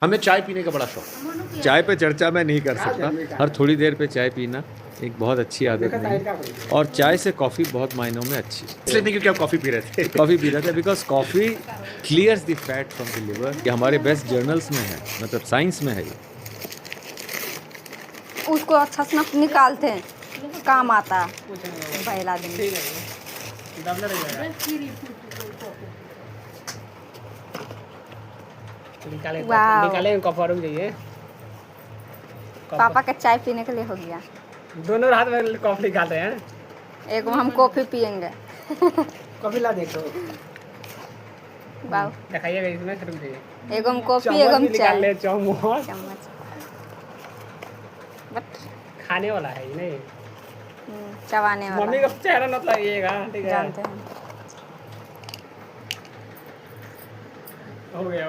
हमें चाय पीने का बड़ा शौक है। चाय पे चर्चा मैं नहीं कर सकता, हर थोड़ी देर पे चाय पीना एक बहुत अच्छी आदत नहीं है, और चाय से कॉफ़ी बहुत मायनों में अच्छी है। इसलिए नहीं क्योंकि आप कॉफ़ी पी रहे थे। कॉफ़ी पी रहा था because coffee clears the fat from the liver, ये हमारे बेस्ट जर्नल्स में है, मतलब साइंस में है ये। उसको अच्छा से निकालते हैं, काम आता है पहला दिन। वाह। निकाले कप और जाइए। पापा का चाय पीने के लिए हो गया। दोनों हाथ में कॉफी निकाल रहे हैं। एक हम कॉफी पियेंगे। कॉफी ला देखो। वाह। दिखाइएगा इसमें फिर जाइए। एक हम कॉफी एक हम निकाल चाय। ले चम्मच। चम्मच। बट खाने वाला है नहीं, चबाने वाला। मम्मी का चेहरा मत लगाइएगा, ठीक है? जानते हैं। हो गया।